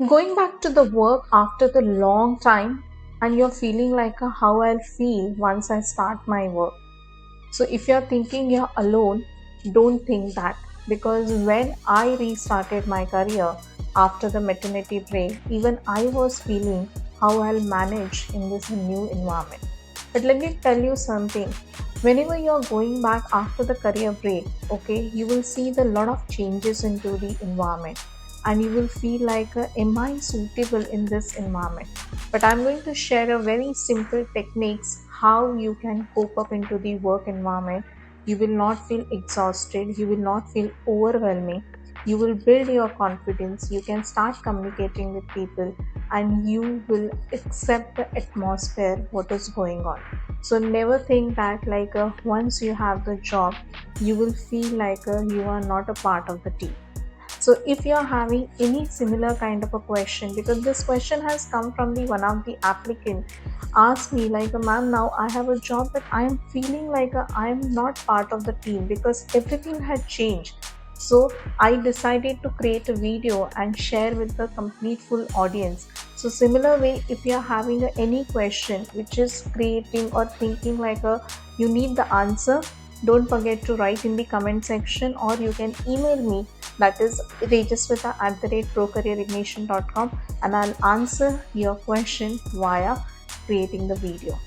Going back to the work after the long time and you're feeling like how I'll feel once I start my work. So if you're thinking you're alone, don't think that, because when I restarted my career after the maternity break, even I was feeling how I'll manage in this new environment. But let me tell you something. Whenever you're going back after the career break, okay, you will see the lot of changes into the environment and you will feel like, am I suitable in this environment? But I'm going to share a very simple techniques how you can cope up into the work environment. You will not feel exhausted, you will not feel overwhelming. You will build your confidence, you can start communicating with people, and you will accept the atmosphere what is going on. So never think that once you have the job, you will feel like you are not a part of the team. So if you're having any similar kind of a question, because this question has come from the one of the applicant, ask me like, ma'am, now I have a job, but I am feeling like I am not part of the team because everything had changed. So I decided to create a video and share with the complete full audience. So similar way, if you are having any question which is creating or thinking like a you need the answer, don't forget to write in the comment section, or you can email me, that is regisvita@procareerignation.com, and I'll answer your question via creating the video.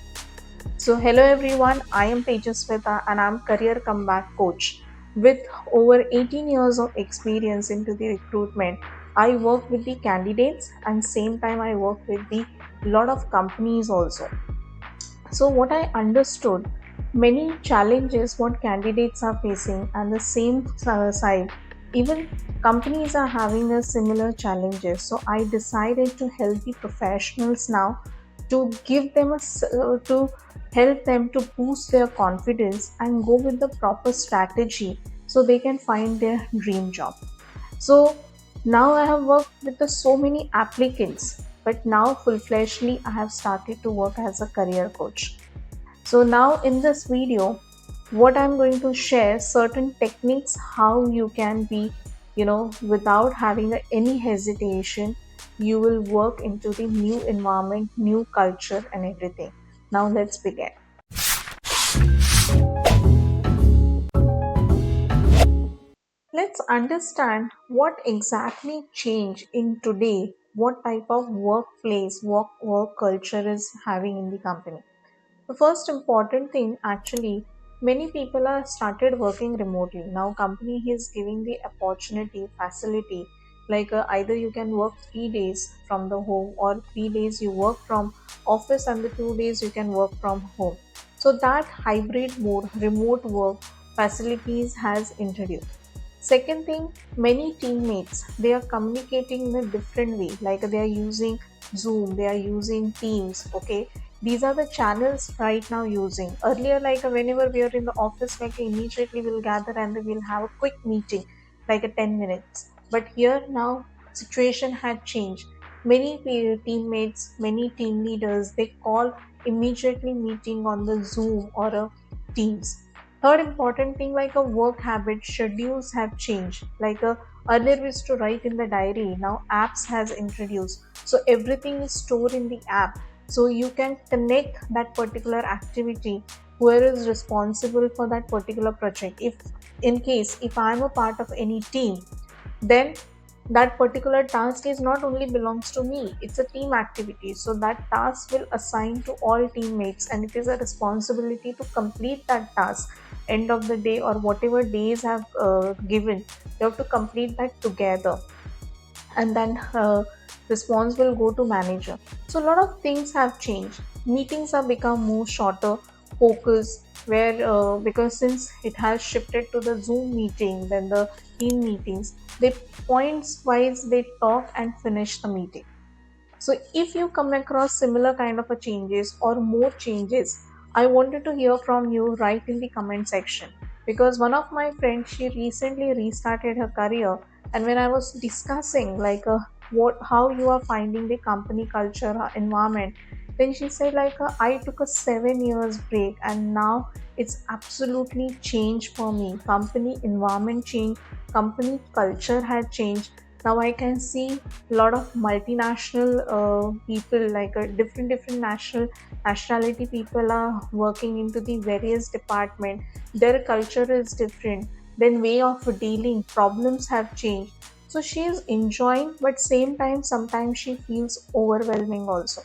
So hello everyone, I am Tejasvita and I'm career comeback coach. With over 18 years of experience into the recruitment, I work with the candidates and same time I work with the lot of companies also. So what I understood, many challenges what candidates are facing, and the same side, even companies are having a similar challenges. So I decided to help the professionals now to give them to help them to boost their confidence and go with the proper strategy so they can find their dream job. So now I have worked with so many applicants, but now full fleshly I have started to work as a career coach. So now in this video, what I'm going to share certain techniques how you can be, without having any hesitation, you will work into the new environment, new culture and everything. Now let's begin. Let's understand what exactly changed in today, what type of workplace, work culture is having in the company. The first important thing actually, many people are started working remotely. Now company is giving the opportunity, facility, either you can work 3 days from the home or 3 days you work from office and the 2 days you can work from home. So that hybrid mode, remote work facilities has introduced. Second thing, many teammates they are communicating in a different way, like they are using Zoom, they are using Teams. Okay, these are the channels right now using. Earlier, whenever we are in the office, immediately we'll gather and we'll have a quick meeting, like a 10 minutes. But here now, situation had changed. Many teammates, many team leaders, they call immediately meeting on the Zoom or a Teams. Third important thing, like a work habit, schedules have changed. Earlier we used to write in the diary, now apps has introduced. So everything is stored in the app. So you can connect that particular activity, whoever is responsible for that particular project. If in case if I am a part of any team, then that particular task is not only belongs to me, it's a team activity, so that task will assign to all teammates and it is a responsibility to complete that task end of the day or whatever days have given. You have to complete that together, and then response will go to manager. So a lot of things have changed. Meetings have become more shorter, focus, where because since it has shifted to the Zoom meeting, then the team meetings, they points wise they talk and finish the meeting. So if you come across similar kind of a changes or more changes, I wanted to hear from you right in the comment section, because one of my friends, she recently restarted her career, and when I was discussing what how you are finding the company culture environment, then she said I took a 7 years break and now it's absolutely changed for me. Company environment changed, company culture had changed, Now I can see a lot of multinational people, like a different nationality people are working into the various department. Their culture is different, then way of dealing problems have changed. So she is enjoying, but same time sometimes she feels overwhelming also.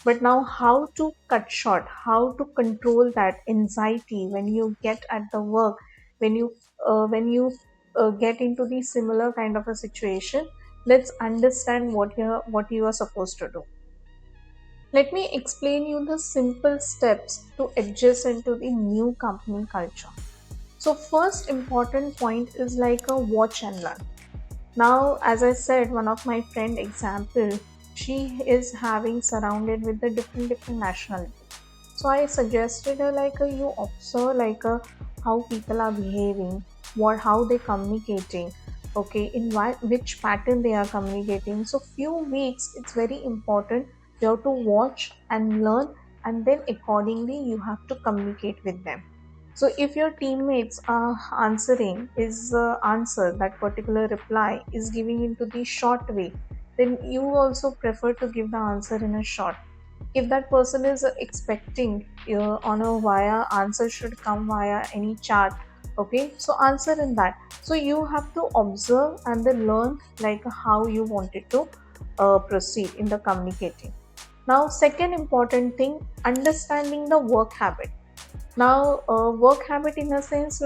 But now, how to cut short, how to control that anxiety when you get at the work, when you get into the similar kind of a situation. Let's understand what you are supposed to do. Let me explain you the simple steps to adjust into the new company culture. So first important point is like a watch and learn. Now, as I said, one of my friend example, she is having surrounded with the different nationalities. So I suggested her like you observe how people are behaving, what how they communicating, okay, in which pattern they are communicating. So few weeks it's very important. You have to watch and learn, and then accordingly you have to communicate with them. So if your teammates are answering is answer that particular reply is giving into the short way, then you also prefer to give the answer in a short. If that person is expecting on a via answer should come via any chat, okay, so answer in that. So you have to observe and then learn like how you wanted to proceed in the communicating. Now second important thing, understanding the work habit. Now work habit in a sense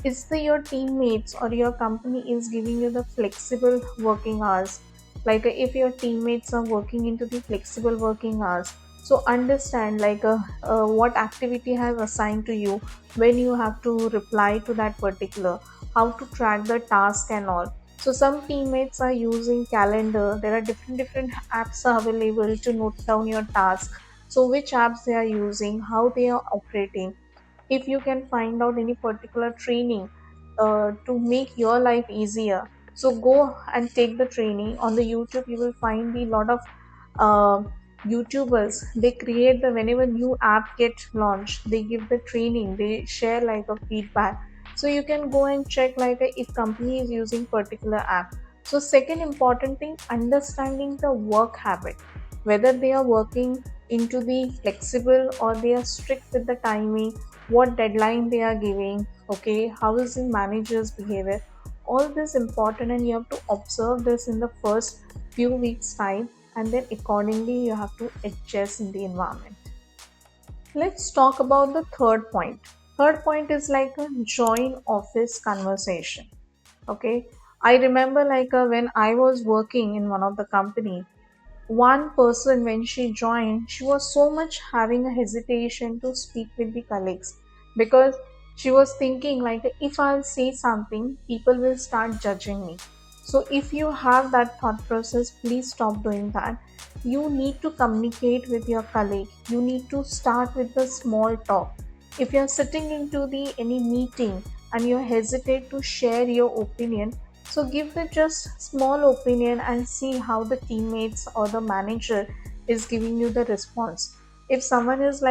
is the your teammates or your company is giving you the flexible working hours. If your teammates are working into the flexible working hours, so understand what activity have assigned to you, when you have to reply to that particular, how to track the task and all. So some teammates are using calendar, there are different apps are available to note down your task. So which apps they are using, how they are operating. If you can find out any particular training to make your life easier, so go and take the training on the YouTube. You will find the lot of uh, YouTubers, they create the whenever new app get launched, they give the training, they share like a feedback. So you can go and check if company is using particular app. So second important thing, understanding the work habit, whether they are working into the flexible or they are strict with the timing, what deadline they are giving, okay, how is the manager's behavior. All this important, and you have to observe this in the first few weeks time, and then accordingly you have to adjust in the environment. Let's talk about the third point. Third point is like a join office conversation. Okay, I remember when I was working in one of the company, one person when she joined, she was so much having a hesitation to speak with the colleagues, because she was thinking if I'll say something, people will start judging me. So if you have that thought process, please stop doing that. You need to communicate with your colleague, you need to start with the small talk. If you're sitting into the any meeting and you hesitate to share your opinion, so give the just small opinion and see how the teammates or the manager is giving you the response. If someone is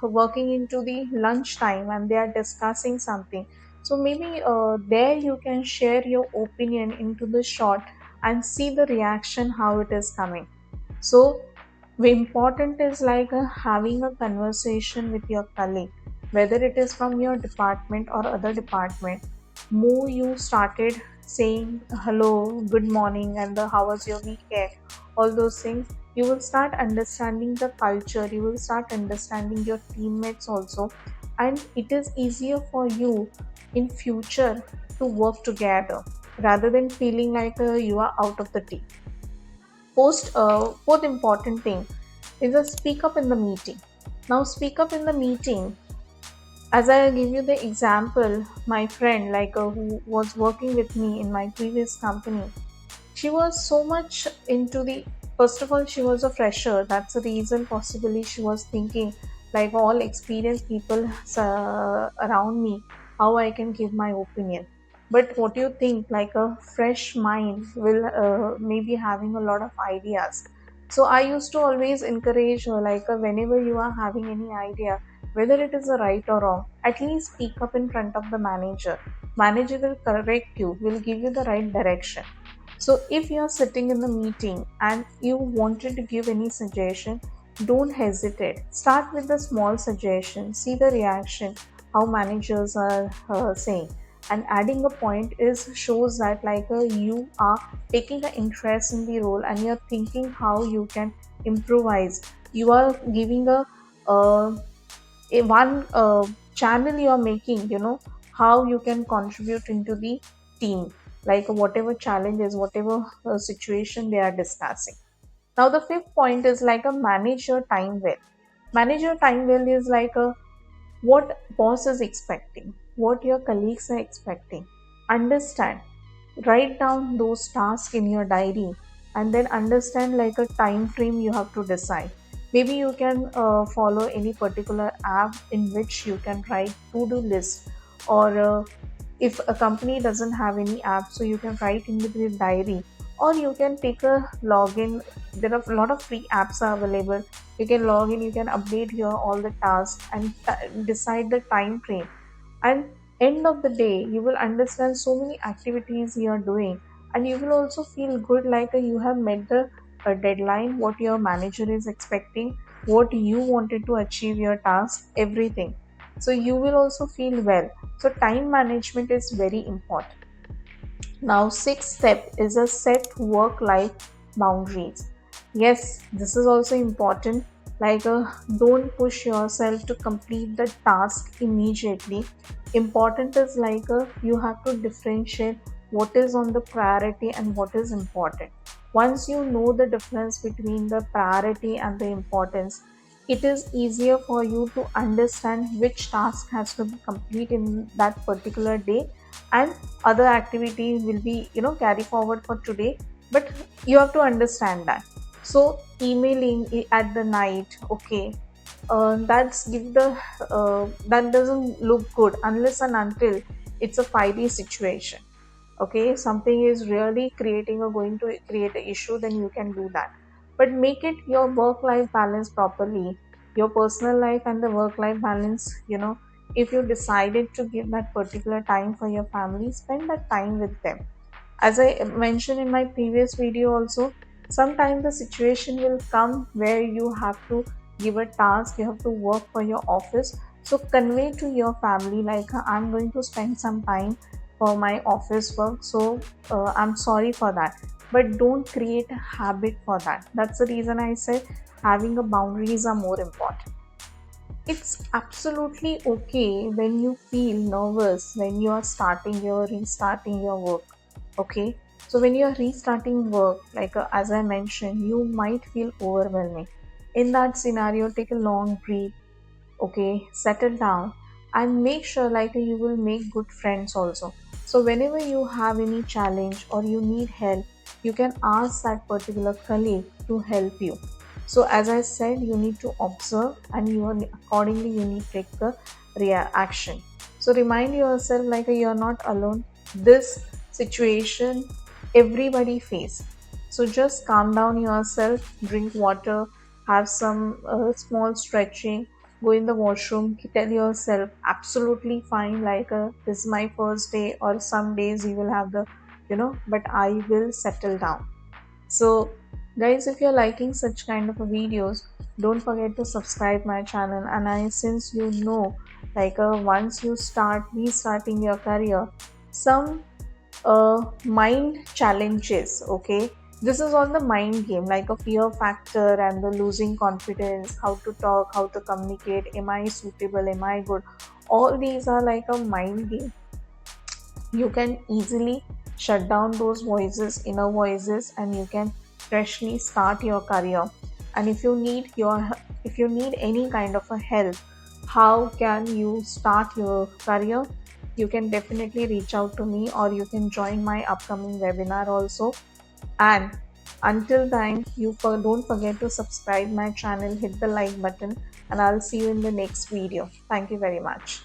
working into the lunch time and they are discussing something, so maybe there you can share your opinion into the short and see the reaction how it is coming. So the important is having a conversation with your colleague, whether it is from your department or other department. More you started saying hello, good morning, and the how was your weekend, all those things, you will start understanding the culture, you will start understanding your teammates also, and it is easier for you in future to work together rather than feeling you are out of the team. Fourth important thing is a speak up in the meeting. Now, speak up in the meeting. As I give you the example, my friend, who was working with me in my previous company, she was so much into the. First of all, she was a fresher. That's the reason, possibly, she was thinking all experienced people around me, how I can give my opinion. But what do you think? Like a fresh mind will maybe having a lot of ideas. So I used to always encourage her, whenever you are having any idea, whether it is a right or wrong, at least speak up in front of the manager. Manager will correct you, will give you the right direction. So if you're sitting in the meeting and you wanted to give any suggestion, don't hesitate. Start with the small suggestion, see the reaction, how managers are saying. And adding a point is shows that you are taking an interest in the role and you're thinking how you can improvise. You are giving uh, a one channel you are making, how you can contribute into the team, like whatever challenges, whatever situation they are discussing. Now the fifth point is manage your time well. Manage your time well is what boss is expecting, what your colleagues are expecting. Understand, write down those tasks in your diary, and then understand like a time frame you have to decide. Maybe you can follow any particular app in which you can write to-do list, or if a company doesn't have any app, so you can write in the diary, or you can take a login. There are a lot of free apps are available. You can log in, you can update your all the tasks and decide the time frame. And end of the day you will understand so many activities you are doing, and you will also feel good you have met the deadline, what your manager is expecting, what you wanted to achieve your task, everything. So you will also feel well. So time management is very important. Now, sixth step is a set work life boundaries. Yes, this is also important. Don't push yourself to complete the task immediately. Important is you have to differentiate what is on the priority and what is important. Once you know the difference between the priority and the importance, it is easier for you to understand which task has to be complete in that particular day, and other activity will be carry forward for today. But you have to understand that. So emailing at the night, okay, that's give the that doesn't look good unless and until it's a fiery situation. Okay, something is really creating or going to create an issue, then you can do that. But make it your work life balance properly, your personal life and the work life balance. If you decided to give that particular time for your family, spend that time with them. As I mentioned in my previous video also, sometimes the situation will come where you have to give a task, you have to work for your office. So convey to your family I'm going to spend some time for my office work, so I'm sorry for that. But don't create a habit for that. That's the reason I said having a boundaries are more important. It's absolutely okay when you feel nervous when you are starting your restarting your work. Okay, so when you are restarting work, as I mentioned, you might feel overwhelming. In that scenario, take a long breath. Okay, settle down and make sure you will make good friends also. So whenever you have any challenge or you need help, you can ask that particular colleague to help you. So as I said, you need to observe, and you are accordingly you need to take the action. So remind yourself you're not alone. This situation everybody face. So just calm down yourself, drink water, have some small stretching, go in the washroom, tell yourself absolutely fine, this is my first day, or some days you will have the but I will settle down. So guys, if you're liking such kind of videos, don't forget to subscribe my channel. And I since once you start restarting your career, some mind challenges, okay, this is all the mind game, like a fear factor and the losing confidence, how to talk, how to communicate, am I suitable, am I good, all these are like a mind game. You can easily shut down those voices, inner voices, and you can freshly start your career. And if you need any kind of a help, how can you start your career, you can definitely reach out to me, or you can join my upcoming webinar also. And until then, don't forget to subscribe my channel, hit the like button, and I'll see you in the next video. Thank you very much.